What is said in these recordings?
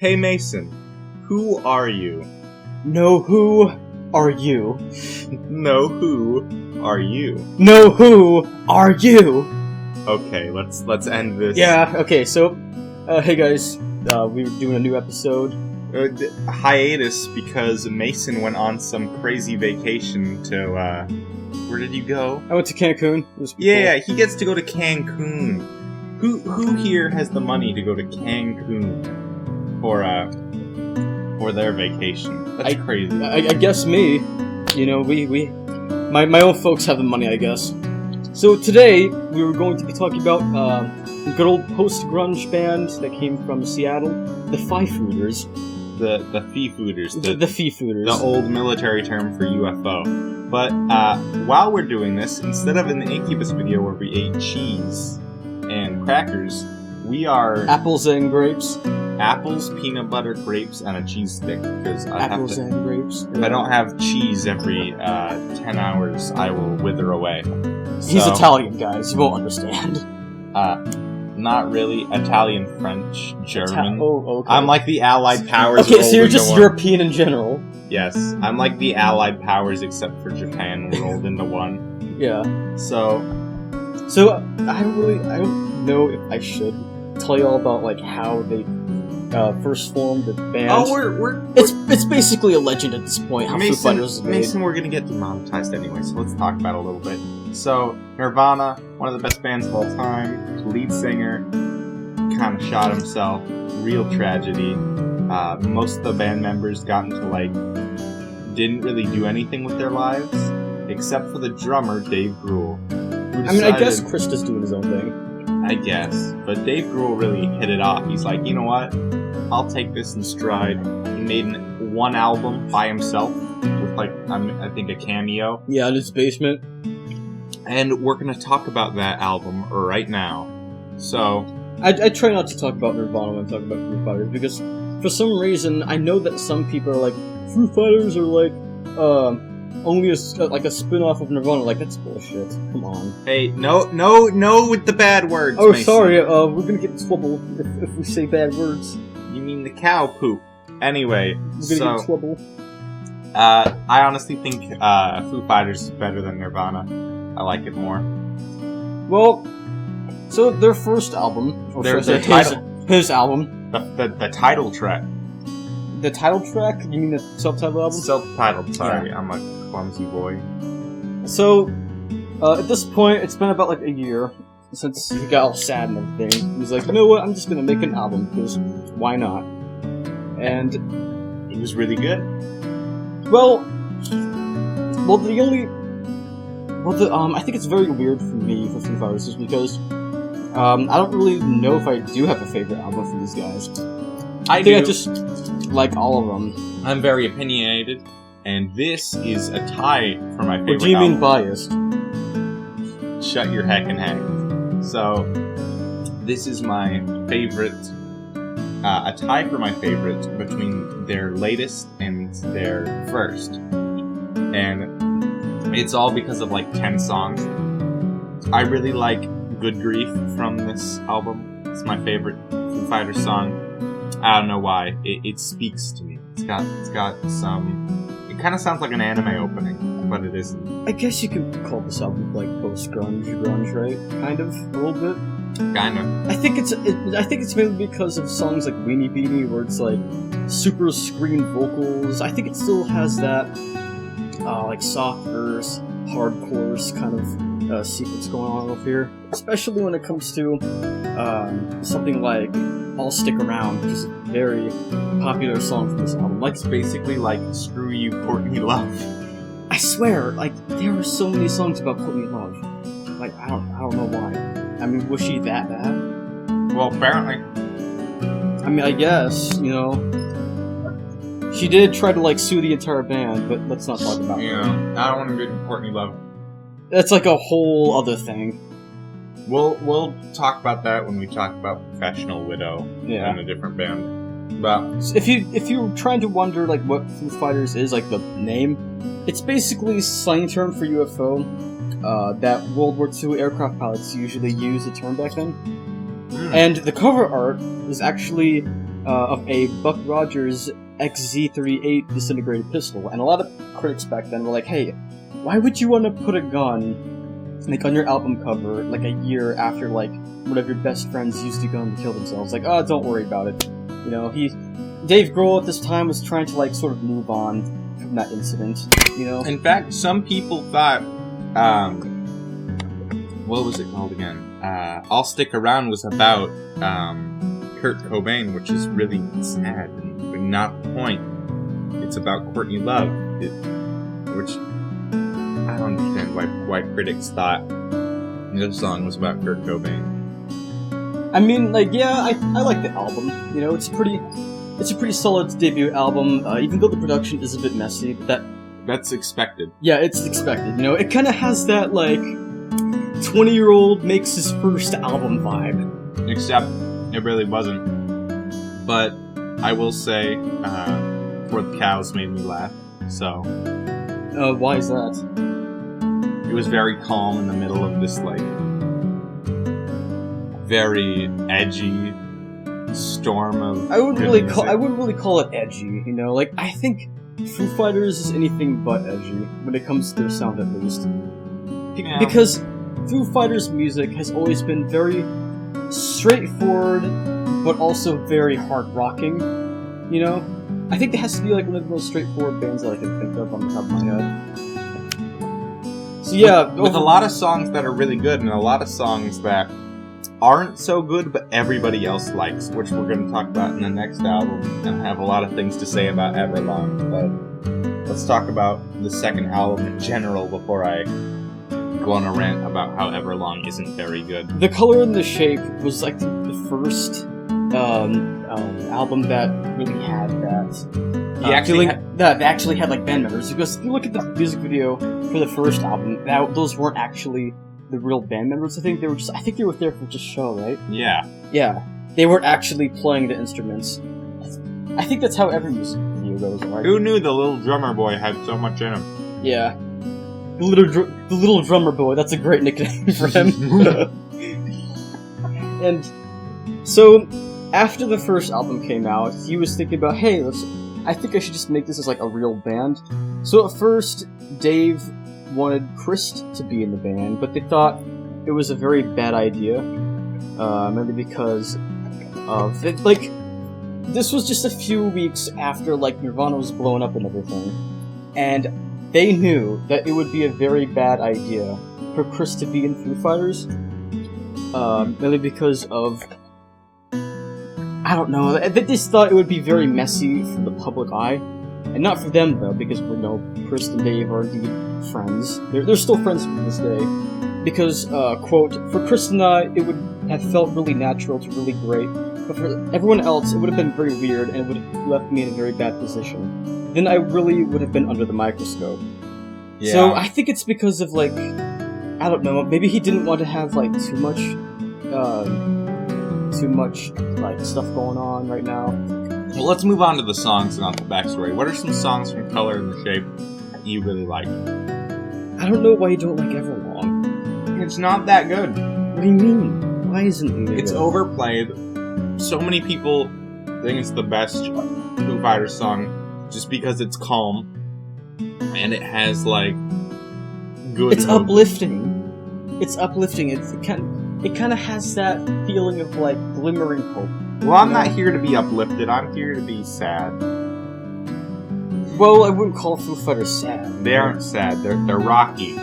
Hey Mason, who are you? No, who are you? No, who are you? No, who are you? Okay, let's end this. Yeah, okay, so, hey guys, we were doing a new episode. Hiatus because Mason went on some crazy vacation to, where did you go? I went to Cancun. It was cool. Yeah, he gets to go to Cancun. Who here has the money to go to Cancun for their vacation? That's crazy. I guess me. You know, my own folks have the money, I guess. So today, we were going to be talking about a good old post-grunge band that came from Seattle, the Foo Fighters. The Foo Fighters. The Foo Fighters. The old military term for UFO. But while we're doing this, instead of in the Incubus video where we ate cheese and crackers, we are... Apples and grapes. Apples, peanut butter, grapes, and a cheese stick. Because and grapes. If I don't have cheese every 10 hours, I will wither away. He's Italian, guys. You won't understand. Not really. Italian, French, German. Okay. I'm like the Allied powers. Okay, so you're just European in general. Yes, I'm like the Allied powers except for Japan rolled into one. Yeah. So I don't know if I should tell you all about like how they first formed the band. Oh, it's basically a legend at this point. How Foo Fighters is made. Mason, we're gonna get demonetized anyway, so let's talk about it a little bit. So Nirvana, one of the best bands of all time. Lead singer kind of shot himself. Real tragedy. Most of the band members got into didn't really do anything with their lives, except for the drummer Dave Grohl. I guess Chris is doing his own thing. I guess, but Dave Grohl really hit it off. He's like, you know what? I'll take this in stride. He made one album by himself with I think a cameo. Yeah, in his basement. And we're gonna talk about that album right now. So I try not to talk about Nirvana when I talk about Foo Fighters because for some reason I know that some people are like Foo Fighters are like only a spin-off of Nirvana. Like, that's bullshit. Come on. Hey, no with the bad words. Oh, Mason. sorry. We're gonna get in trouble if we say bad words. You mean the cow poop? Anyway, we're gonna get in trouble. I honestly think Foo Fighters is better than Nirvana. I like it more. Well, so their first album, or his album, the title track. The title track? You mean the self-titled album? Self-titled. Sorry, yeah. I'm a clumsy boy. So, at this point, it's been about a year since he got all sad and everything. He was like, you know what? I'm just gonna make an album because why not? And it was really good. I think it's very weird for me for Foo Fighters just because I don't really know if I do have a favorite album for these guys. I think I just like all of them. I'm very opinionated, and this is a tie for my favorite album. What do you mean biased? Shut your heckin' head. So, this is my favorite, a tie for my favorite between their latest and their first. And it's all because of 10 songs. I really like Good Grief from this album. It's my favorite Foo Fighters song. I don't know why. It speaks to me. It's got some... It kind of sounds like an anime opening, but it isn't. I guess you could call this album post-grunge, right? Kind of, a little bit. Kind of. I think it's mainly because of songs like Weenie Beanie, where it's super screen vocals. I think it still has that soft verse, hardcore kind of sequence going on over here. Especially when it comes to something like I'll Stick Around, which is a very popular song from this album. It's basically Screw You, Courtney Love. I swear, there are so many songs about Courtney Love. I don't know why. I mean, was she that bad? Well, apparently. I mean, I guess, you know. She did try to sue the entire band, but let's not talk about that. I don't want to get into Courtney Love. That's a whole other thing. We'll talk about that when we talk about Professional Widow in a different band. But if you're trying to wonder what Foo Fighters is, the name, it's basically slang term for UFO that World War II aircraft pilots usually use the term back then. And the cover art is actually of a Buck Rogers XZ38 disintegrated pistol, and a lot of critics back then were like, "Hey, why would you want to put a gun like on your album cover like a year after like one of your best friends used a gun to kill themselves?" Like, oh, don't worry about it. You know, Dave Grohl at this time was trying to like sort of move on from that incident. You know, in fact, some people thought, what was it called again? I'll Stick Around was about Kurt Cobain, which is really sad but not the point. It's about Courtney Love, which I don't understand why critics thought this song was about Kurt Cobain. I mean, like, yeah, I like the album. You know, it's a pretty solid debut album, even though the production is a bit messy. But that's expected. Yeah, it's expected. You know, it kind of has that like 20-year-old makes his first album vibe. Except it really wasn't. But I will say, For the Cows made me laugh. So. Why is that? It was very calm in the middle of this like very edgy storm of. I wouldn't really call it edgy. You know, like I think Foo Fighters is anything but edgy when it comes to their sound, at least. Yeah. Because Foo Fighters' music has always been very straightforward, but also very hard-rocking, you know? I think it has to be like one of the most straightforward bands that I can think of on the top of my head. So yeah... With a lot of songs that are really good, and a lot of songs that aren't so good, but everybody else likes, which we're going to talk about in the next album, and have a lot of things to say about Everlong, but let's talk about the second album in general before I go on a rant about how Everlong isn't very good. The Color and the Shape was like the first album that really had that feeling that actually had like band members. Because if you look at the music video for the first album, those weren't actually the real band members. I think they were there for just show, right? Yeah. They weren't actually playing the instruments. I think that's how every music video goes, right? Who knew the little drummer boy had so much in him? Yeah. The little drummer boy, that's a great nickname for him. And so, after the first album came out, he was thinking about, hey, I think I should just make this as like a real band. So at first, Dave wanted Chris to be in the band, but they thought it was a very bad idea, mainly because of it, like, this was just a few weeks after like Nirvana was blowing up and everything, and they knew that it would be a very bad idea for Chris to be in Foo Fighters, mainly because of, I don't know, they just thought it would be very messy for the public eye, and not for them though, because we know Chris and Dave are indeed friends. They're still friends to this day, because, quote, for Chris and I, it would have felt really natural to really great, but for everyone else, it would have been very weird, and it would have left me in a very bad position. Then I really would have been under the microscope. Yeah. So I think it's because of, like, I don't know, maybe he didn't want to have, like, too much, like, stuff going on right now. Well, let's move on to the songs and not the backstory. What are some songs from Color and the Shape that you really like? I don't know why you don't like Everlong. It's not that good. What do you mean? Why isn't it? It's overplayed. So many people think it's the best Foo Fighters song just because it's calm and it has like good. It's uplifting. It's uplifting. It kind of has that feeling of like glimmering hope. Well, I'm not here to be uplifted. I'm here to be sad. Well, I wouldn't call Foo Fighters sad. They aren't sad. They're rocky.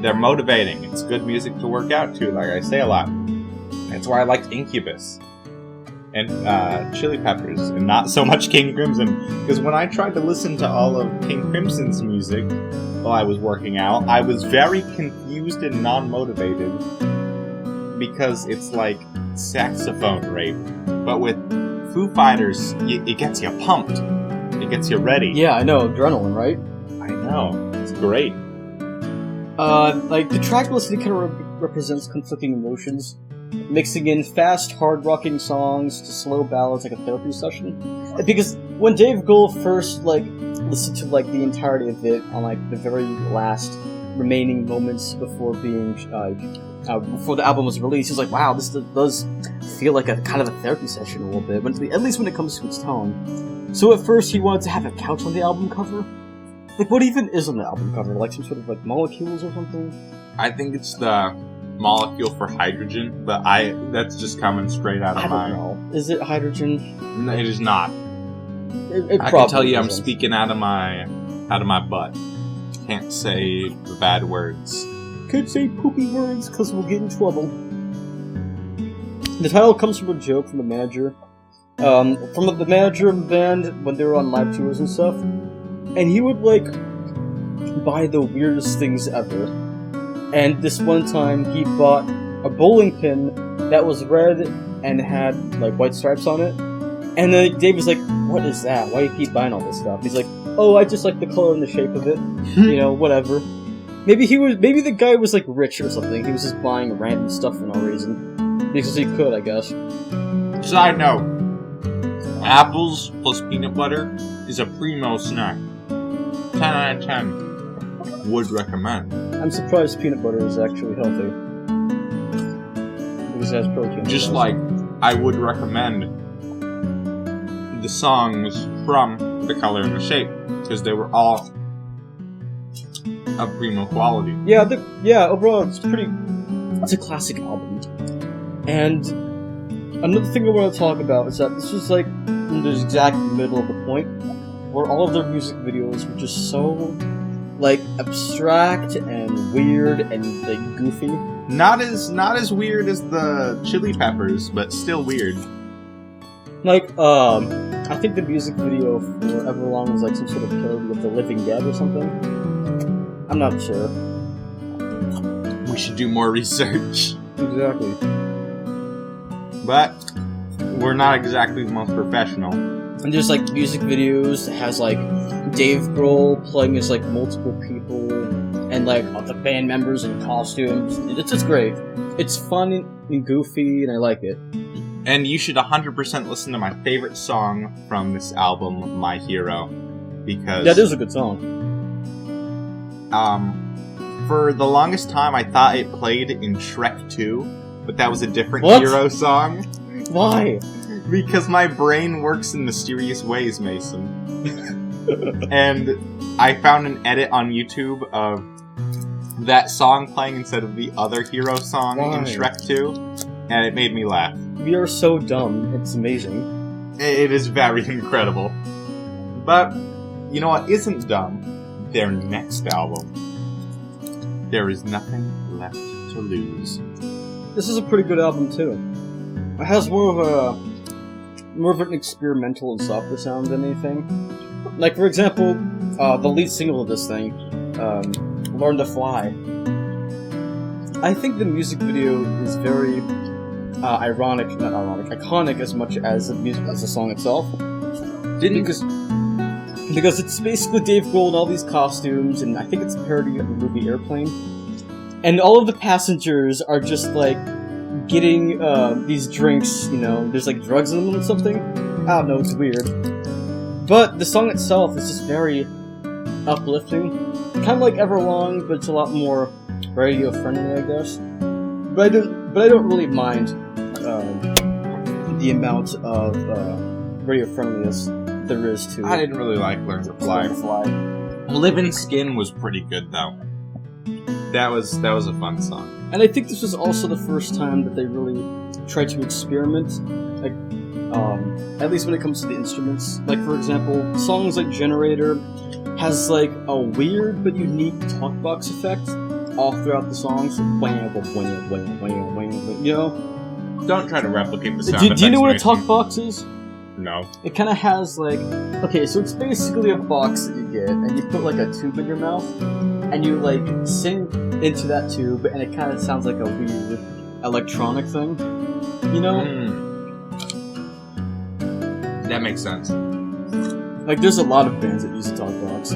They're motivating. It's good music to work out to, like I say a lot. That's why I liked Incubus and Chili Peppers, and not so much King Crimson. Because when I tried to listen to all of King Crimson's music while I was working out, I was very confused and non-motivated because it's like saxophone rape. But with Foo Fighters, it gets you pumped. It gets you ready. Yeah, I know. Adrenaline, right? I know. It's great. Like, the track listing kind of represents conflicting emotions, mixing in fast, hard-rocking songs to slow ballads like a therapy session. Because when Dave Grohl first, like, listened to, like, the entirety of it on, like, the very last remaining moments before being, before the album was released, he was like, wow, this does feel like a kind of a therapy session a little bit, at least when it comes to its tone. So at first he wanted to have a couch on the album cover. Like, what even is on the album cover? Like some sort of like molecules or something? I think it's the molecule for hydrogen, but that's just coming straight out of I don't know. Is it hydrogen? No, it is not. It I can tell you isn't. I'm speaking out of my butt. Can't say the bad words. Could say poopy words because we'll get in trouble. The title comes from a joke from the manager. From the manager of the band when they were on live tours and stuff. And he would, like, buy the weirdest things ever. And this one time he bought a bowling pin that was red and had, like, white stripes on it. And then Dave was like, what is that? Why do you keep buying all this stuff? He's like, oh, I just like the color and the shape of it. You know, whatever. Maybe the guy was, like, rich or something. He was just buying random stuff for no reason. Because he could, I guess. Side note. Apples plus peanut butter is a primo snack. 10 out of 10. Would recommend. I'm surprised peanut butter is actually healthy. Because it has protein. Just like I would recommend the songs from The Color and the Shape, because they were all of primo quality. Yeah, overall it's a classic album. And another thing I want to talk about is that this was like in the exact middle of the point where all of their music videos were just so like abstract and weird and like goofy. Not as weird as the Chili Peppers, but still weird. Like, I think the music video for Everlong was like some sort of parody of The Living Dead or something. I'm not sure. We should do more research. Exactly. But we're not exactly the most professional. And there's like music videos that has like Dave Grohl playing as like multiple people and like the band members in costumes. It's just great. It's fun and goofy and I like it. And you should 100% listen to my favorite song from this album, My Hero, because that is a good song. For the longest time I thought it played in Shrek 2, but that was a different What? Hero song. Why? Because my brain works in mysterious ways, Mason. And I found an edit on YouTube of that song playing instead of the other Hero song in Shrek 2, and it made me laugh. We are so dumb. It's amazing. It is very incredible. But, you know what isn't dumb? Their next album. There is nothing left to lose. This is a pretty good album too. It has more of an experimental and softer sound than anything. Like for example, the lead single of this thing, "Learn to Fly." I think the music video is very iconic as much as the song itself. Because it's basically Dave Grohl in all these costumes, and I think it's a parody of the movie Airplane. And all of the passengers are just like getting these drinks, you know, there's like drugs in them or something. I don't know, it's weird. But the song itself is just very uplifting. Kind of like Everlong, but it's a lot more radio friendly, I guess. But I don't really mind the amount of radio friendliness there is to it. I didn't really like Learn to Fly. Living Skin was pretty good though. That was a fun song. And I think this was also the first time that they really tried to experiment, like, at least when it comes to the instruments. Like, for example, songs like Generator has, like, a weird but unique talkbox effect all throughout the songs. You know? Don't try to replicate the sound. Do you know what a talkbox is? No. It kind of has, like... Okay, so it's basically a box that you get, and you put, like, a tube in your mouth, and you, like, sing into that tube, and it kind of sounds like a weird electronic thing. You know? That makes sense. Like, there's a lot of bands that use a talkbox.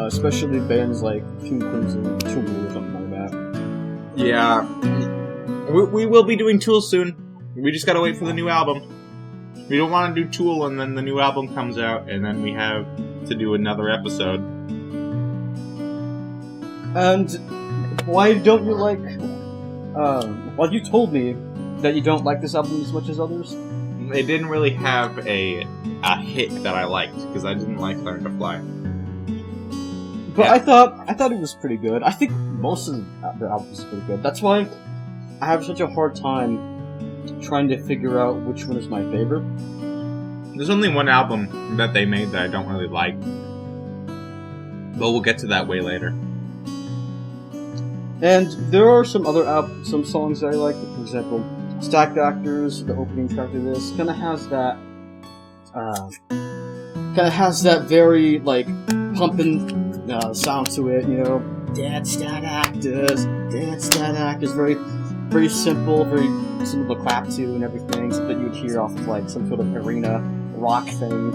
Especially bands like King Crimson, Tool, or something like that. Yeah. We will be doing Tool soon. We just gotta wait for the new album. We don't want to do Tool and then the new album comes out and then we have to do another episode. And why don't you like... well, you told me that you don't like this album as much as others? It didn't really have a hit that I liked, because I didn't like Learn to Fly. But yeah. I thought it was pretty good. I think most of their albums are pretty good. That's why I have such a hard time trying to figure out which one is my favorite. There's only one album that they made that I don't really like. But we'll get to that way later. And there are some other some songs that I like. For example, Stacked Actors, the opening track to this, kind of has that very like pumping sound to it. You know, Dead Stat Actors, very, very simple, very simple to clap to and everything. Something you'd hear off of like some sort of arena rock thing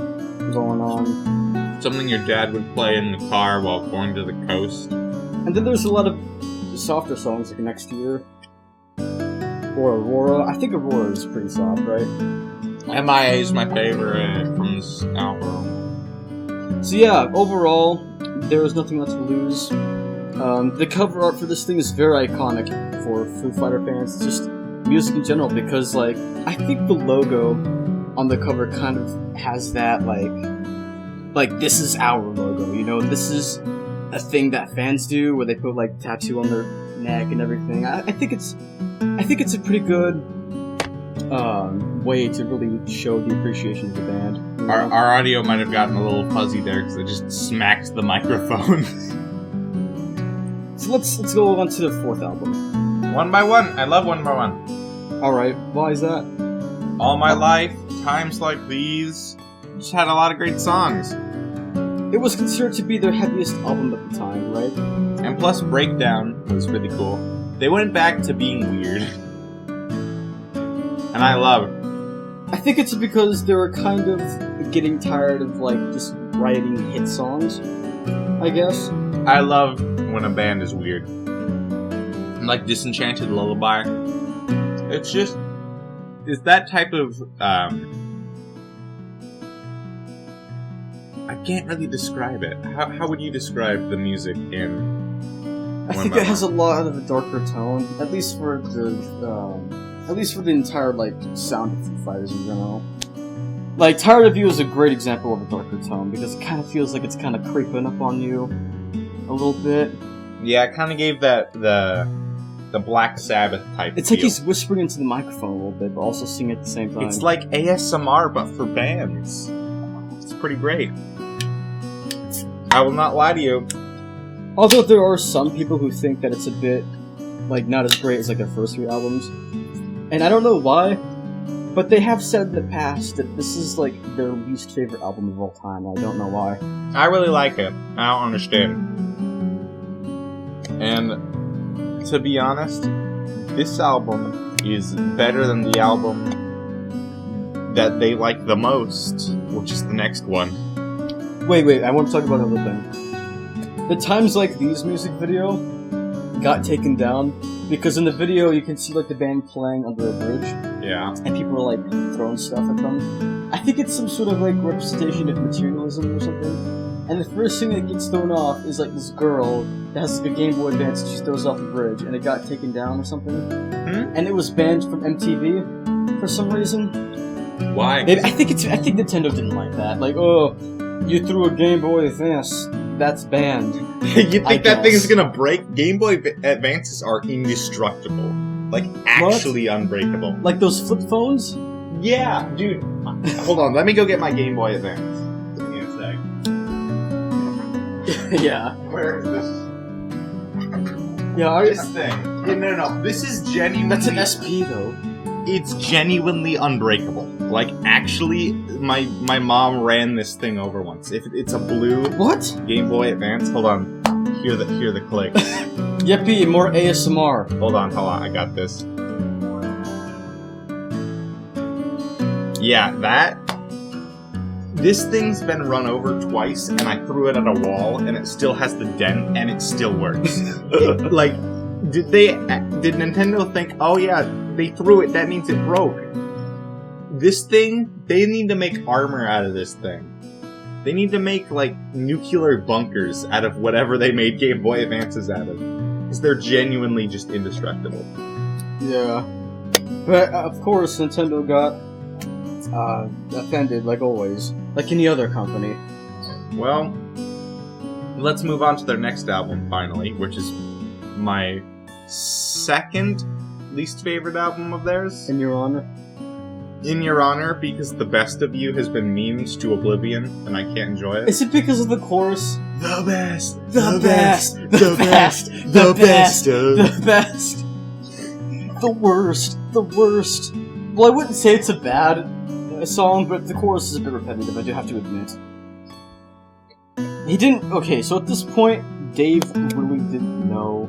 going on. Something your dad would play in the car while going to the coast. And then there's a lot of softer songs like Next Year or Aurora. I think Aurora is pretty soft, right? MIA is my favorite from this album. So yeah, overall, there is nothing left to lose. The cover art for this thing is very iconic for Foo Fighter fans. It's just music in general, because like I think the logo on the cover kind of has that like this is our logo, you know, this is a thing that fans do where they put like tattoo on their neck and everything. I think it's a pretty good way to really show the appreciation of the band. You know? Our audio might have gotten a little fuzzy there because I just smacked the microphone. So let's go on to the fourth album. One by One. I love One by One. All right, why is that? All My Life, Times Like These, just had a lot of great songs. It was considered to be their heaviest album at the time, right? And plus Breakdown was really cool. They went back to being weird. And I love it. I think it's because they were kind of getting tired of like just writing hit songs, I guess. I love when a band is weird. Like Disenchanted Lullaby. It's that type of I can't really describe it. How would you describe the music in I think it has a lot of a darker tone, at least for the entire like sound of Foo Fighters in general. Like Tired of You is a great example of a darker tone because it kind of feels like it's kind of creeping up on you a little bit. Yeah, it kind of gave that the Black Sabbath type. It's feel. like he's whispering into the microphone a little bit, but also singing at the same time. It's like ASMR but for bands. It's pretty great. I will not lie to you. Although there are some people who think that it's a bit, like, not as great as, like, their first three albums. And I don't know why, but they have said in the past that this is, like, their least favorite album of all time. I don't know why. I really like it. I don't understand. And, to be honest, this album is better than the album that they like the most, which is the next one. Wait, I want to talk about another thing. The Times Like These music video got taken down because in the video you can see like the band playing under a bridge. Yeah. And people are like throwing stuff at them. I think it's some sort of like representation of materialism or something. And the first thing that gets thrown off is like this girl that has like a Game Boy Advance and she throws off the bridge and it got taken down or something. And it was banned from MTV for some reason. Why? I think Nintendo didn't like that. Like, oh, you threw a Game Boy Advance. That's banned. You think that thing is gonna break? Game Boy Advances are indestructible. Like, actually unbreakable. Like those flip phones? Yeah, dude. Hold on, let me go get my Game Boy Advance. Give me a sec. Yeah. Where is this? Yeah, this thing. Yeah, no. This is genuinely... That's an SP, though. It's genuinely unbreakable. Like, actually, my mom ran this thing over once. If it's a blue Game Boy Advance, hold on. Hear the click. Yippee, more ASMR. Hold on, I got this. Yeah, this thing's been run over twice, and I threw it at a wall, and it still has the dent, and it still works. Like, did Nintendo think, oh yeah, they threw it, that means it broke? This thing, they need to make armor out of this thing. They need to make, like, nuclear bunkers out of whatever they made Game Boy Advances out of. Because they're genuinely just indestructible. Yeah. But, of course, Nintendo got offended, like always. Like any other company. Well, let's move on to their next album, finally, which is my second least favorite album of theirs. In Your Honor? In Your Honor, because The Best of You has been memed to oblivion, and I can't enjoy it. Is it because of the chorus? The best! The best! The best! The best! The best! The worst! The worst! Well, I wouldn't say it's a bad song, but the chorus is a bit repetitive, I do have to admit. He didn't... Okay, so at this point, Dave really didn't know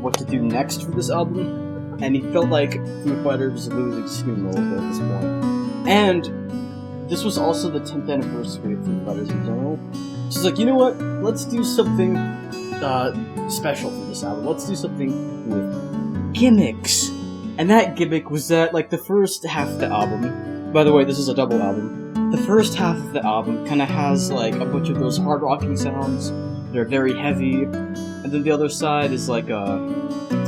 what to do next for this album. And he felt like Foo Fighters was losing steam a little bit at this point. And this was also the 10th anniversary of Foo Fighters in general. So he's like, you know what? Let's do something special for this album. Let's do something with gimmicks. And that gimmick was that, like, the first half of the album... By the way, this is a double album. The first half of the album kind of has, like, a bunch of those hard rocking sounds. They're very heavy. And then the other side is, like,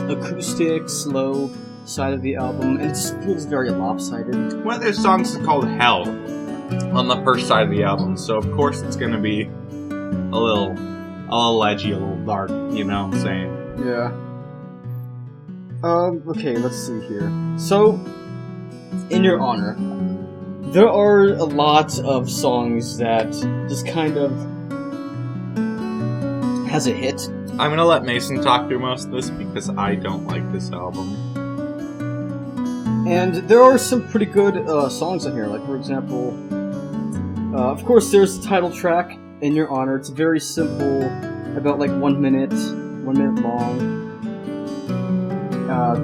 acoustic, slow side of the album, and it just feels very lopsided. One of their songs is called Hell on the first side of the album, so of course it's gonna be a little edgy, a little dark, you know what I'm saying? Yeah. Okay, let's see here. So, In Your Honor, there are a lot of songs that just kind of has a hit. I'm gonna let Mason talk through most of this because I don't like this album. And there are some pretty good songs on here, like for example, of course there's the title track, In Your Honor. It's very simple, about like 1 minute long.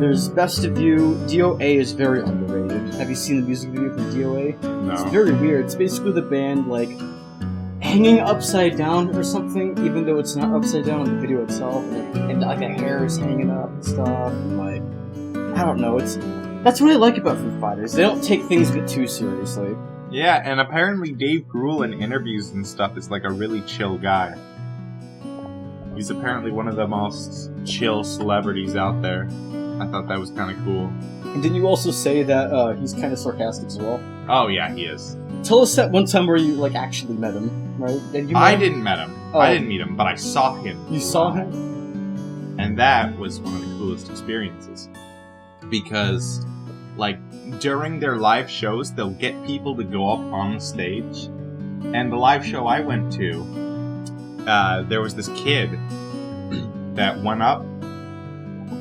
There's Best of You. DOA is very underrated. Have you seen the music video from DOA? No. It's very weird. It's basically the band like hanging upside down or something, even though it's not upside down in the video itself, and like the hair is hanging up and stuff, and like, I don't know, that's what I like about Foo Fighters. They don't take things a bit too seriously. Yeah, and apparently Dave Grohl in interviews and stuff is like a really chill guy. He's apparently one of the most chill celebrities out there. I thought that was kind of cool. And didn't you also say that he's kind of sarcastic as well? Oh yeah, he is. Tell us that one time where you like actually met him, right? I didn't meet him. Oh. I didn't meet him, but I saw him. You saw him? And that was one of the coolest experiences. Because, like, during their live shows, they'll get people to go up on stage. And the live show I went to, there was this kid that went up,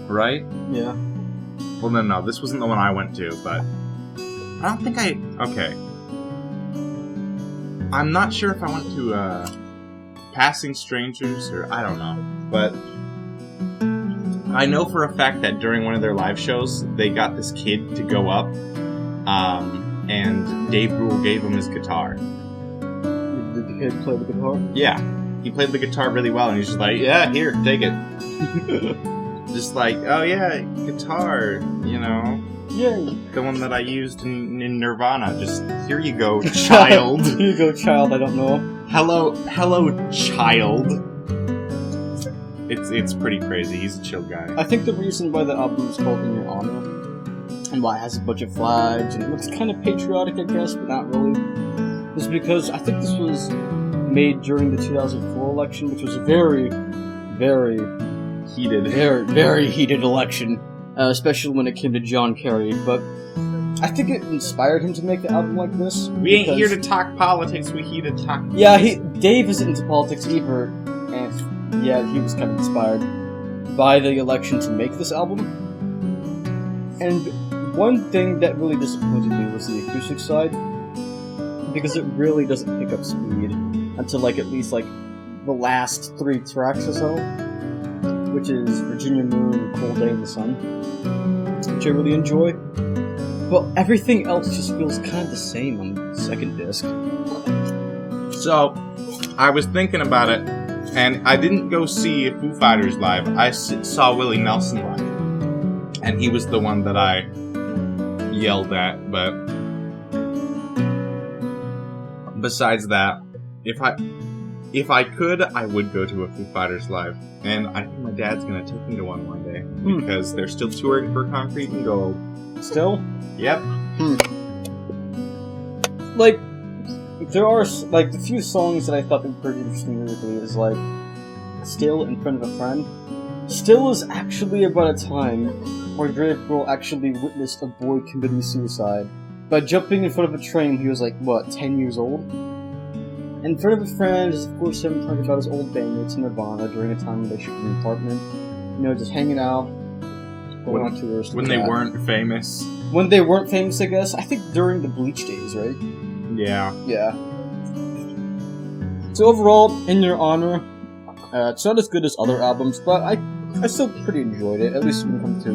right? Yeah. Well, no, this wasn't the one I went to, but I don't think okay. I'm not sure if I went to, Passing Strangers, or I don't know, but I know for a fact that during one of their live shows, they got this kid to go up, and Dave Grohl gave him his guitar. Did the kid play the guitar? Yeah, he played the guitar really well, and he's just like, yeah, here, take it. Just like, oh yeah, guitar, you know. Yay. The one that I used in Nirvana. Just, here you go, child. Here you go, child, I don't know. Hello, child. It's pretty crazy. He's a chill guy. I think the reason why the album is called In Your Honor, and why it has a bunch of flags, and it looks kind of patriotic, I guess, but not really, is because I think this was made during the 2004 election, which was a very, very heated. Very, very heated election. Especially when it came to John Kerry, but I think it inspired him to make the album like this. We ain't here to talk politics, we here to talk... Yeah, Dave isn't into politics either, and yeah, he was kind of inspired by the election to make this album. And one thing that really disappointed me was the acoustic side, because it really doesn't pick up speed until like at least like the last 3 tracks or so, which is Virginia Moon and Cold Day in the Sun, which I really enjoy. But everything else just feels kind of the same on the second disc. So, I was thinking about it, and I didn't go see Foo Fighters live. I saw Willie Nelson live, and he was the one that I yelled at, but besides that, If I could, I would go to a Foo Fighters live. And I think my dad's going to take me to one day. Because they're still touring for Concrete and Gold. Still? Yep. Like, there are, like, the few songs that I thought were pretty interesting lyrically is, like, Still in Front of a Friend. Still is actually about a time where Dave Grohl actually witnessed a boy committing suicide by jumping in front of a train when he was, like, 10 years old? In Front of a Friend is, of course, him talking about his old bandmates in Nirvana during a time when they shoot in an apartment. You know, just hanging out, going on tours. When they weren't famous. When they weren't famous, I guess. I think during the Bleach days, right? Yeah. Yeah. So overall, In Your Honor, it's not as good as other albums, but I still pretty enjoyed it, at least when it comes to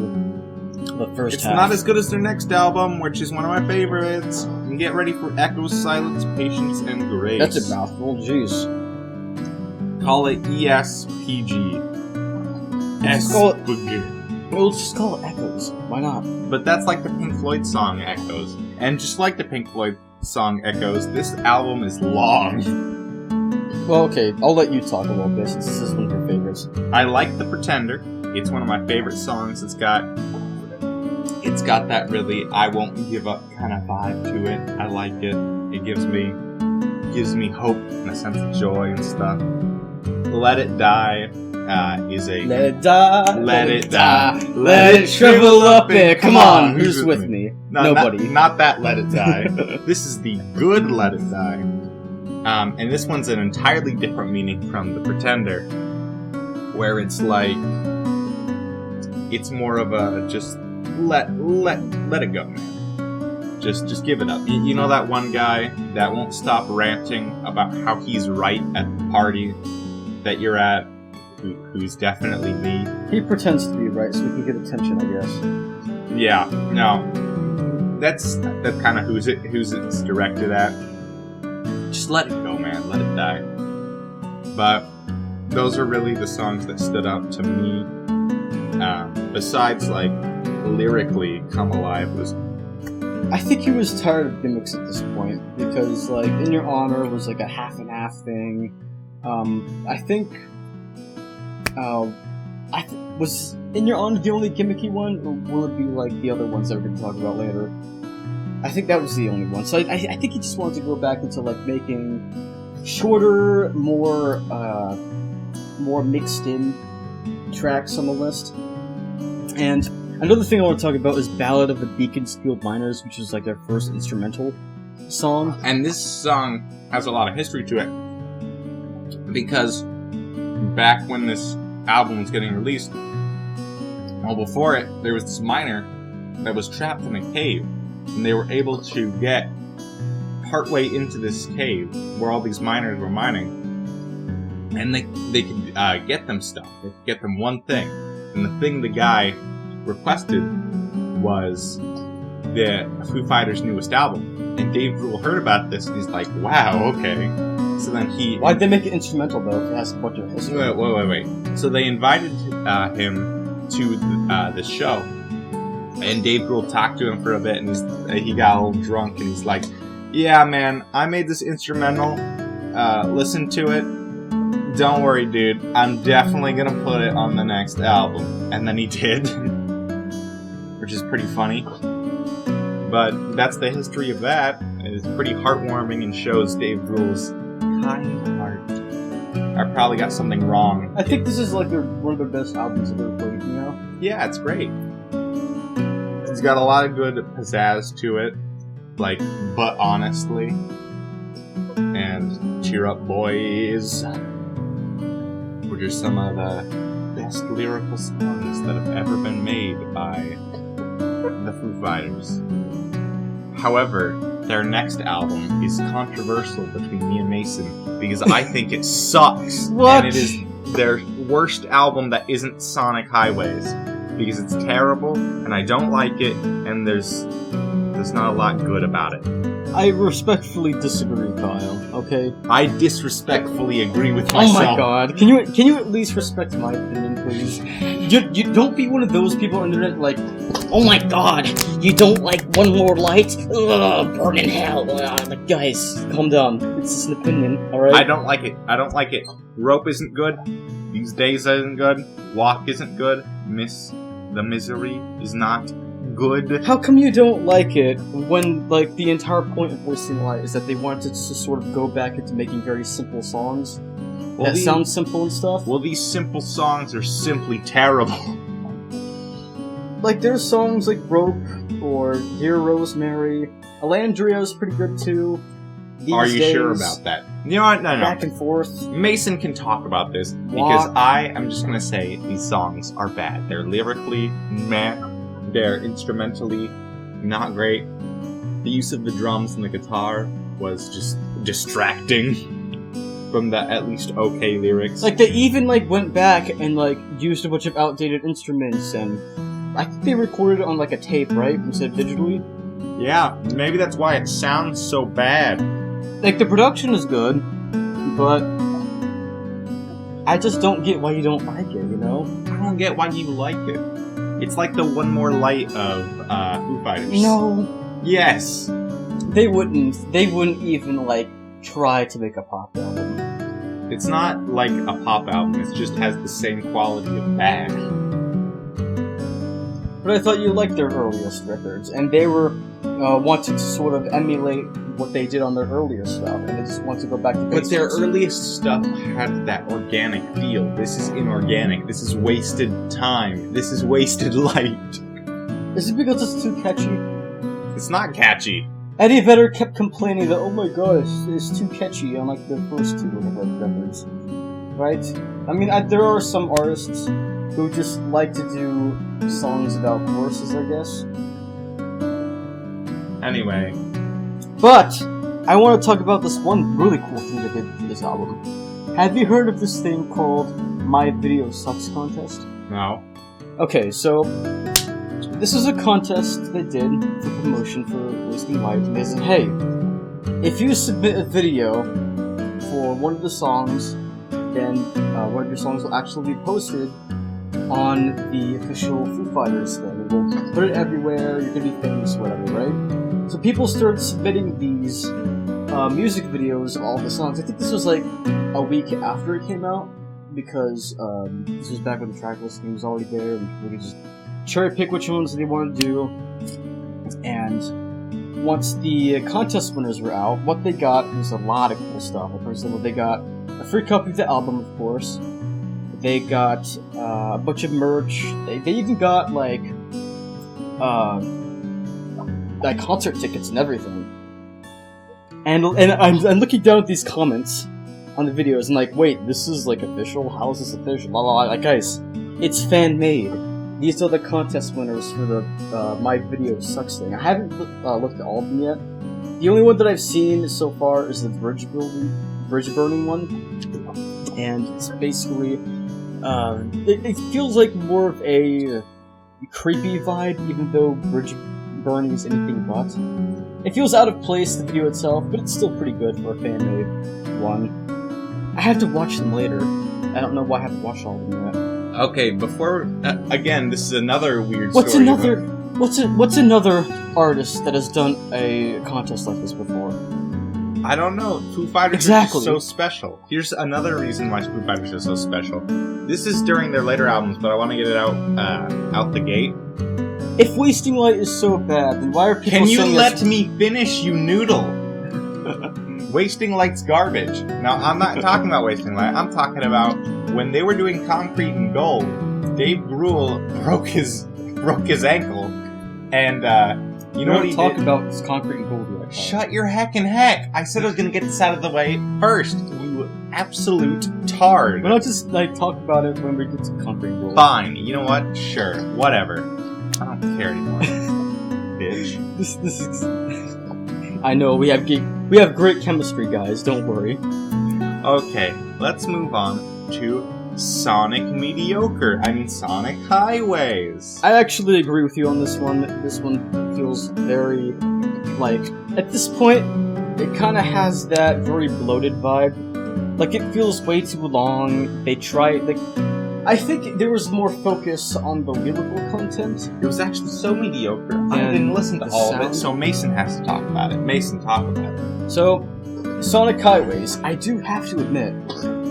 the first half. It's not as good as their next album, which is one of my favorites. And get ready for Echoes, Silence, Patience, and Grace. That's a mouthful, jeez. Call it ESPG. We'll just call it Echoes. Why not? But that's like the Pink Floyd song Echoes. And just like the Pink Floyd song Echoes, this album is long. Well, okay, I'll let you talk about this since this is one of your favorites. I like The Pretender. It's one of my favorite songs. It's got that really I won't give up kind of vibe to it. I like it. It gives me hope and a sense of joy and stuff. Let It Die is a... Let it die, let it die, let it shrivel up and come on, who's with me? No, nobody. Not that Let It Die. This is the good Let It Die. And this one's an entirely different meaning from The Pretender, where it's like, it's more of a just let it go, man. Just give it up. You know that one guy that won't stop ranting about how he's right at the party that you're at, who's definitely me. He pretends to be right so he can get attention, I guess. Yeah, no. That's kind of who's it's directed at. Just let it go, man. Let it die. But those are really the songs that stood out to me. Besides, like, lyrically, Come Alive was... I think he was tired of gimmicks at this point, because, like, In Your Honor was, like, a half-and-half thing. I think... was In Your Honor the only gimmicky one, or will it be, like, the other ones that we're going to talk about later? I think that was the only one. So I think he just wanted to go back into, like, making shorter, more mixed-in tracks on the list. And another thing I want to talk about is Ballad of the Beaconsfield Miners, which is, like, their first instrumental song. And this song has a lot of history to it, because back when this album was getting released, well, before it, there was this miner that was trapped in a cave, and they were able to get partway into this cave where all these miners were mining, and they could get them stuff. They could get them one thing, and the thing the guy requested was the Foo Fighters' newest album. And Dave Grohl heard about this, and he's like, "Wow, okay." So then Why'd they make it instrumental though? If it has a bunch of history. Wait. So they invited him to this show, and Dave Grohl talked to him for a bit, and he got a little drunk, and he's like, "Yeah, man, I made this instrumental. Listen to it. Don't worry, dude. I'm definitely gonna put it on the next album." And then he did, which is pretty funny. But that's the history of that. It's pretty heartwarming and shows Dave Grohl's kind heart. I probably got something wrong. I think this is like one of their best albums ever played, you know? Yeah, it's great. It's got a lot of good pizzazz to it, like But Honestly and Cheer Up Boys, which are some of the best lyrical songs that have ever been made by the Foo Fighters. However, their next album is controversial between me and Mason because I think it sucks. What? And it is their worst album that isn't Sonic Highways because it's terrible and I don't like it and there's not a lot good about it. I respectfully disagree, Kyle. Okay. I disrespectfully agree with myself. Oh my god! Can you at least respect my opinion, please. You don't be one of those people on the internet like, oh my god, you don't like One More Light? Ugh, burn in hell. Like, guys, calm down. It's just an opinion, alright? I don't like it. Rope isn't good. These Days isn't good. Walk isn't good. The Misery is not good. How come you don't like it when, like, the entire point of Wasting Light is that they wanted to sort of go back into making very simple songs? That sound simple and stuff? Well, these simple songs are simply terrible. Like, there's songs like Rope or Dear Rosemary. Alandria is pretty good too. Are you sure about that? You know what? No. Back and forth. Mason can talk about this because I am just gonna say these songs are bad. They're lyrically meh. They're instrumentally not great. The use of the drums and the guitar was just distracting from the at least okay lyrics. Like, they even, like, went back and, like, used a bunch of outdated instruments, and I think they recorded it on, like, a tape, right? Instead of digitally? Yeah, maybe that's why it sounds so bad. Like, the production is good, but I just don't get why you don't like it, you know? I don't get why you like it. It's like the One More Light of Foo Fighters. No. Yes. They wouldn't even, like, try to make a pop album. It's not like a pop album, it just has the same quality of bad. But I thought you liked their earliest records, and they were wanting to sort of emulate what they did on their earlier stuff, and they just want to go back to basics. But their earliest stuff had that organic feel. This is inorganic. This is wasted time. This is wasted light. Is it because it's too catchy? It's not catchy. Eddie Vedder kept complaining that, oh my god, it's too catchy on, like, the first two Little Red records. Right? I mean, there are some artists who just like to do songs about horses, I guess. Anyway. But, I want to talk about this one really cool thing they did for this album. Have you heard of this thing called My Video Sucks Contest? No. Okay, so this is a contest they did for promotion for Wasting Light, and they said, hey, if you submit a video for one of the songs, then one of your songs will actually be posted on the official Foo Fighters thing. We'll put it everywhere, you're gonna be famous, whatever, right? So people started submitting these music videos of all the songs. I think this was like a week after it came out, because this was back when the track listing was already there, and we could just cherry pick which ones they wanted to do. And once the contest winners were out, what they got was a lot of cool stuff. For example, they got a free copy of the album, of course. They got a bunch of merch. They even got like concert tickets and everything. And I'm looking down at these comments on the videos and like, wait, this is like official? How is this official? Blah, blah, blah. Like, guys, it's fan made. These are the contest winners for the My Video Sucks thing. I haven't looked at all of them yet. The only one that I've seen so far is the bridge burning one, and it's basically it feels like more of a creepy vibe, even though bridge burning is anything but. It feels out of place, the video itself, but it's still pretty good for a fan-made one. I have to watch them later. I don't know why I haven't watched all of them yet. Okay, before again, this is another weird What's story. What's another artist that has done a contest like this before? I don't know. Foo Fighters are so special. Here's another reason why Foo Fighters are so special. This is during their later albums, but I want to get it out the gate. If Wasting Light is so bad, then why are people saying... Can you let me finish, you noodle? Wasting Light's garbage. Now, I'm not talking about Wasting Light. I'm talking about when they were doing Concrete and Gold, Dave Grohl broke his ankle, and you know what he did? Talk about this Concrete and Gold yet. Shut your heckin' heck! I said I was gonna get this out of the way first. You absolute tard. Why not just like talk about it when we get to Concrete and Gold? Fine. You know what? Sure. Whatever. I don't care anymore. Bitch. This is. I know we have great chemistry, guys. Don't worry. Okay, let's move on to Sonic Highways. I actually agree with you on this one. This one feels very, like, at this point, it kind of has that very bloated vibe. Like, it feels way too long. They try, like, I think there was more focus on the lyrical content. It was actually so mediocre. I didn't listen to all of it, so Mason has to talk about it. Mason, talk about it. So, Sonic Highways, I do have to admit,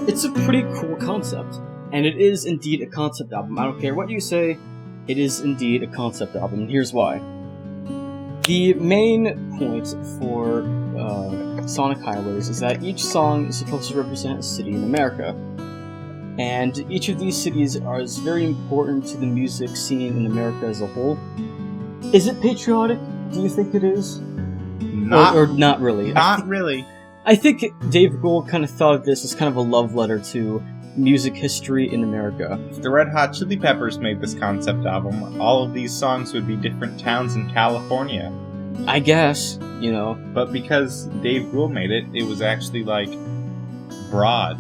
it's a pretty cool concept. And it is indeed a concept album. I don't care what you say, it is indeed a concept album. Here's why. The main point for Sonic Highways is that each song is supposed to represent a city in America. And each of these cities is very important to the music scene in America as a whole. Is it patriotic? Do you think it is? Or not really? Really. I think Dave Grohl kind of thought of this as kind of a love letter to music history in America. If the Red Hot Chili Peppers made this concept album, all of these songs would be different towns in California. I guess, you know. But because Dave Grohl made it, it was actually, like, broad.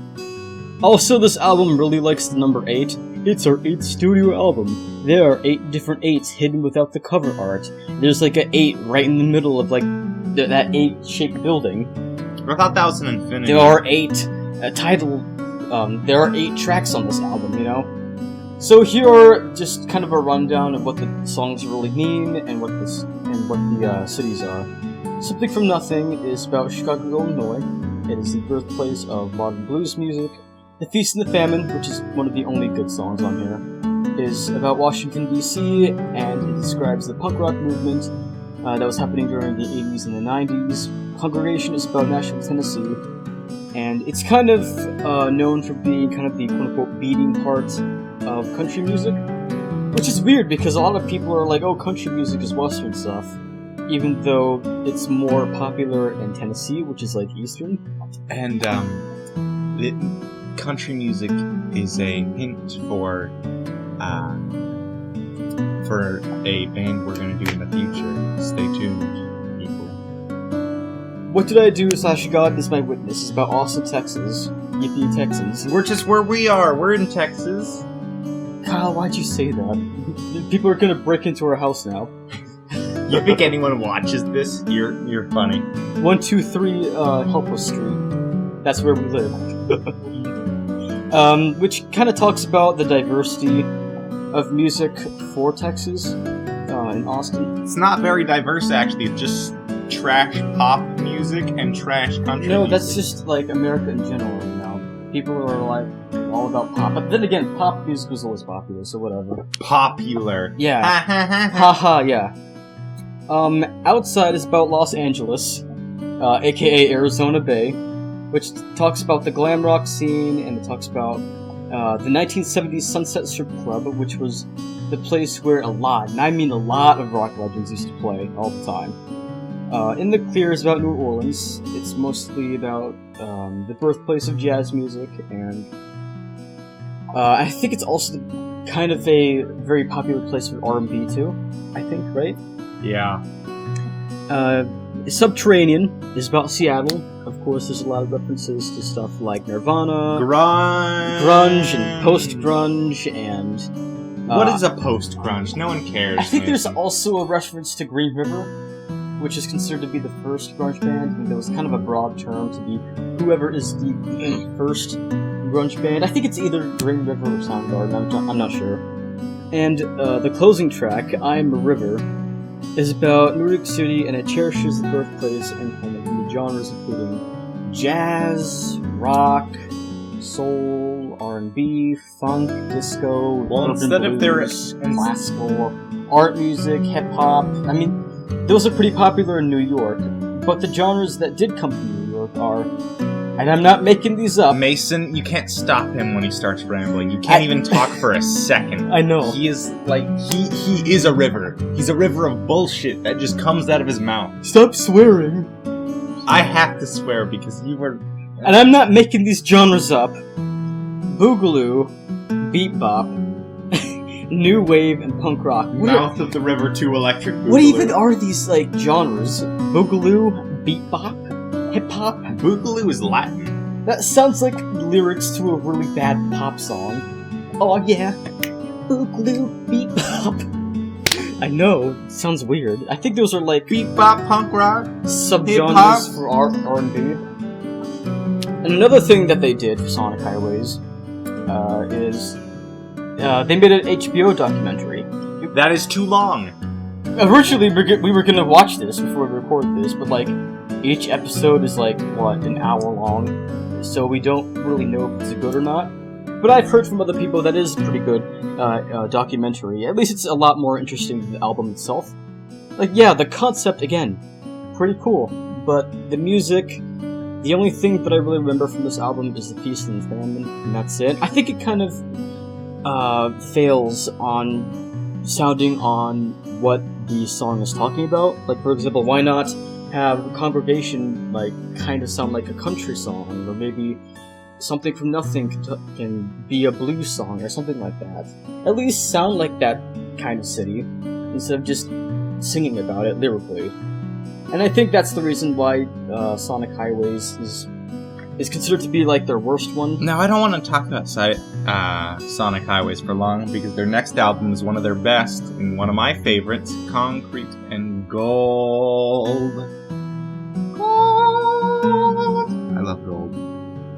Also, this album really likes the number 8. It's our 8th studio album. There are 8 different 8s hidden without the cover art. There's like an 8 right in the middle of, like, that 8-shaped building. I thought that was an infinity. There are 8 there are 8 tracks on this album, you know? So here are just kind of a rundown of what the songs really mean and what the cities are. Something from Nothing is about Chicago, Illinois. It is the birthplace of modern blues music. The Feast and the Famine, which is one of the only good songs on here, is about Washington, D.C., and it describes the punk rock movement that was happening during the 80s and the 90s. Congregation is about Nashville, Tennessee, and it's kind of known for being kind of the quote-unquote beating part of country music, which is weird because a lot of people are like, oh, country music is Western stuff, even though it's more popular in Tennessee, which is like Eastern. And country music is a hint for a band we're going to do in the future. Stay tuned, people. What Did I Do / God Is My Witness is about Austin, Texas. Yippee, Texans. We're just where we are. We're in Texas. Kyle, why'd you say that? People are going to break into our house now. You think anyone watches this? You're funny. 123 Helpless Street. That's where we live. Which kind of talks about the diversity of music for Texas in Austin. It's not very diverse, actually. It's just trash pop music and trash country No, music. that's just like America in general, you know. People are like all about pop. But then again, pop music was always popular, so whatever. Popular. Yeah. Haha, yeah. Outside is about Los Angeles, aka Arizona Bay, which talks about the glam rock scene, and it talks about the 1970s Sunset Strip Club, which was the place where a lot, and I mean a lot of rock legends used to play all the time. In the Clear is about New Orleans. It's mostly about the birthplace of jazz music, and I think it's also kind of a very popular place for R&B too, I think, right? Yeah. Subterranean is about Seattle. Of course, there's a lot of references to stuff like Nirvana, grunge and post-grunge, and... what is a post-grunge? No one cares. I think there's also a reference to Green River, which is considered to be the first grunge band, and there was kind of a broad term to be whoever is the first grunge band. I think it's either Green River or Soundgarden, I'm not sure. And the closing track, I'm a River, is about New York City, and it cherishes the birthplace and home of new genres including jazz, rock, soul, R&B, funk, disco, well, instead of classical, art music, hip-hop. I mean, those are pretty popular in New York, but the genres that did come from New York are, and I'm not making these up. Mason, you can't stop him when he starts rambling. You can't even talk for a second. I know. He is like, he is a river. He's a river of bullshit that just comes out of his mouth. Stop swearing. I have to swear because you were... And I'm not making these genres up. Boogaloo, beat bop, new wave, and punk rock. Mouth of the river to electric boogaloo. What even are these, like, genres? Boogaloo, beat bop, hip hop? Boogaloo is Latin. That sounds like lyrics to a really bad pop song. Oh yeah, Boogaloo, beat bop. I know, it sounds weird. I think those are like beat bop, punk rock, subgenres for R&B. And another thing that they did for Sonic Highways is they made an HBO documentary. That is too long. Originally, we were gonna watch this before we record this, but like, each episode is like, what, an hour long? So we don't really know if it's good or not. But I've heard from other people that is a pretty good documentary. At least it's a lot more interesting than the album itself. Like, yeah, the concept, again, pretty cool. But the music, the only thing that I really remember from this album is the Peace and Famine, and that's it. I think it kind of fails on sounding on what the song is talking about. Like, for example, why not have Congregation, like, kind of sound like a country song, or maybe Something from Nothing can be a blues song, or something like that. At least sound like that kind of city, instead of just singing about it lyrically. And I think that's the reason why Sonic Highways is considered to be like their worst one. Now, I don't want to talk about Sonic Highways for long, because their next album is one of their best, and one of my favorites, Concrete and Gold. I love Gold.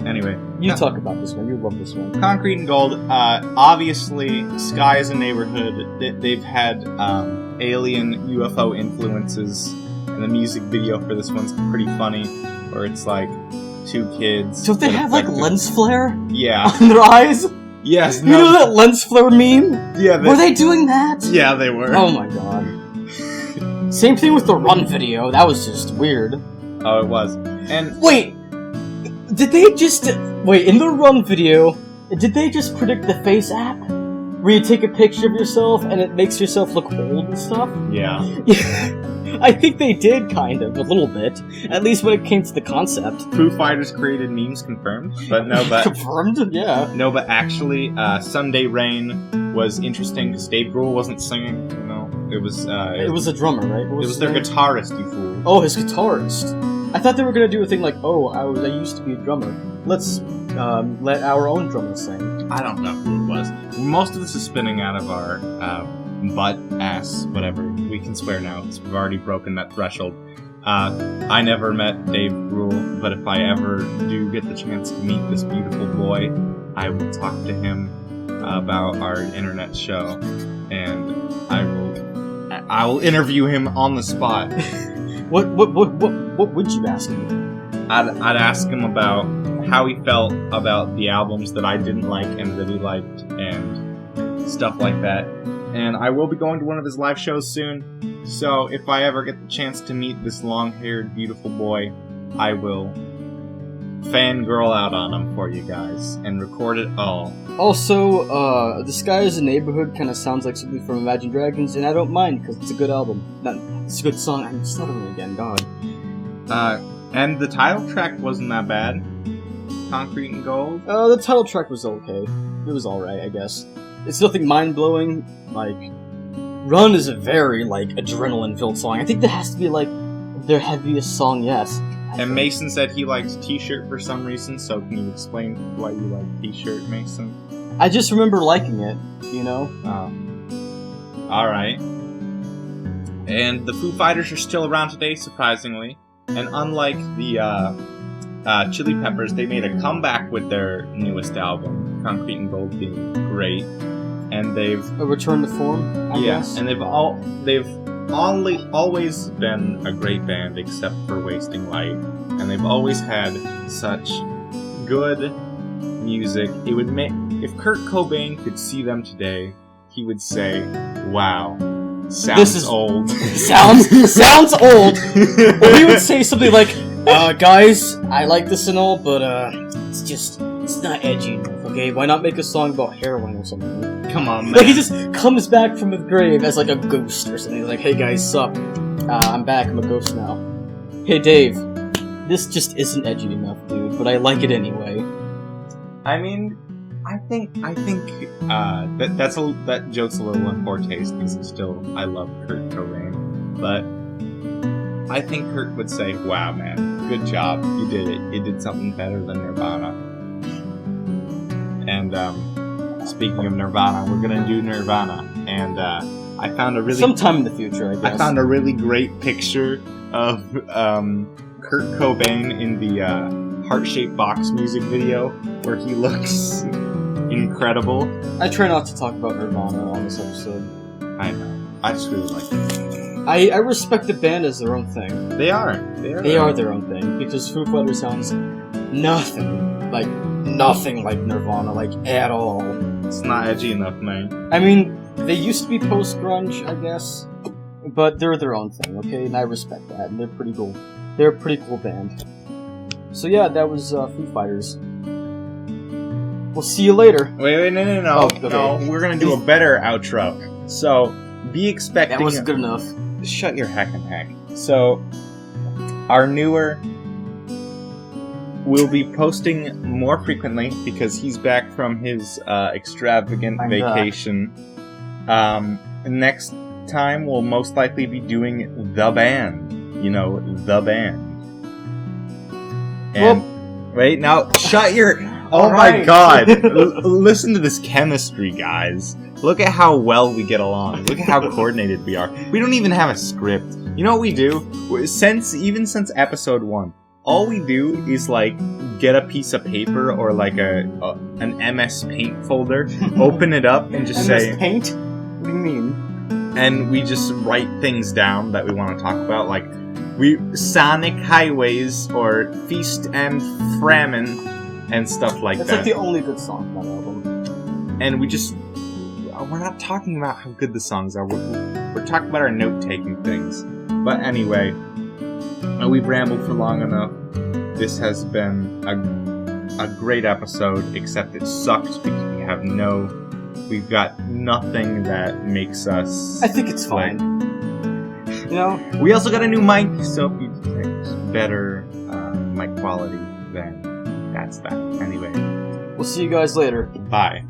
Anyway. You talk about this one, you love this one. Concrete and Gold, obviously, Sky is a Neighborhood. They've had alien UFO influences, and the music video for this one's pretty funny, where it's like two kids. Don't they have like lens flare? Yeah. On their eyes? Yes. You know that lens flare meme? Yeah. Were they doing that? Yeah, they were. Oh my god. Same thing with the Run video. That was just weird. Oh, it was. And wait, did they just in the Run video? Did they just predict the Face app, where you take a picture of yourself and it makes yourself look old and stuff? Yeah. I think they did, kind of, a little bit. At least when it came to the concept. Foo Fighters created memes, confirmed. But no, but... Confirmed? Yeah. No, but actually, Sunday Rain was interesting, because Dave Grohl wasn't singing, you know. It was a drummer, right? It was their guitarist, you fool. Oh, his guitarist. I thought they were gonna do a thing like, oh, I used to be a drummer. Let's let our own drummer sing. I don't know who it was. Most of this is spinning out of our butt, ass, whatever. We can swear now, because we've already broken that threshold. I never met Dave Grohl, but if I ever do get the chance to meet this beautiful boy, I will talk to him about our internet show, and I will interview him on the spot. What would you ask him? I'd ask him about how he felt about the albums that I didn't like and that he liked, and stuff like that. And I will be going to one of his live shows soon, so if I ever get the chance to meet this long-haired, beautiful boy, I will fangirl out on him for you guys, and record it all. Also, The Sky is a Neighborhood kind of sounds like something from Imagine Dragons, and I don't mind, because it's a good album. It's a good song. I'm stuttering again, God. And the title track wasn't that bad. Concrete and Gold? The title track was okay. It was alright, I guess. It's nothing mind-blowing. Like, Run is a very, like, adrenaline-filled song. I think that has to be, like, their heaviest song yet. And Mason said he likes T-shirt for some reason, so can you explain why you like T-shirt, Mason? I just remember liking it, you know? Alright. And the Foo Fighters are still around today, surprisingly. And unlike the Chili Peppers, they made a comeback with their newest album, Concrete and Gold being great. And they've... A return to form, I guess? And they've always been a great band, except for Wasting Light. And they've always had such good music. It would make... If Kurt Cobain could see them today, he would say, wow, sounds old. sounds old! Or he would say something like, guys, I like this and all, but it's not edgy enough, okay? Why not make a song about heroin or something? Come on, man. Like, he just comes back from the grave as like a ghost or something. Like, hey guys, sup? I'm back, I'm a ghost now. Hey Dave, this just isn't edgy enough, dude, but I like it anyway. I mean, I think that joke's a little in poor taste, because I love Kurt Cobain, but I think Kurt would say, wow, man, good job, you did it. You did something better than Nirvana. And, speaking of Nirvana, we're gonna do Nirvana, and, I found a really... Sometime in the future, I guess. I found a really great picture of, Kurt Cobain in the, Heart-Shaped Box music video, where he looks incredible. I try not to talk about Nirvana on this episode. I know. I just really like them. I respect the band as their own thing. They are. They are their own thing, because Foo Fighters sounds nothing like Nirvana, like, at all. It's not edgy enough, man. I mean, they used to be post-grunge, I guess, but they're their own thing, okay? And I respect that, and they're pretty cool. They're a pretty cool band. So yeah, that was Foo Fighters. We'll see you later. Wait, no. Oh, okay. No, we're gonna do a better outro. So, be expecting... That wasn't good enough. Shut your heckin' heck. So, our newer... will be posting more frequently because he's back from his extravagant vacation. Next time, we'll most likely be doing The Band. You know, The Band. And wait, now shut your... Oh my right. god! Listen to this chemistry, guys. Look at how well we get along. Look at how coordinated we are. We don't even have a script. You know what we do? Since episode 1, all we do is like get a piece of paper or like an MS Paint folder, open it up, and just say MS Paint? What do you mean? And we just write things down that we want to talk about, like Sonic Highways or Feast and Famine and stuff like that. That's like the only good song on that album. And we're not talking about how good the songs are. We're talking about our note-taking things. But anyway, we've rambled for long enough. This has been a great episode, except it sucks because we've got nothing that makes us... I think it's fine. You know? We also got a new mic, so if you think better mic quality, then that's that. Anyway. We'll see you guys later. Bye.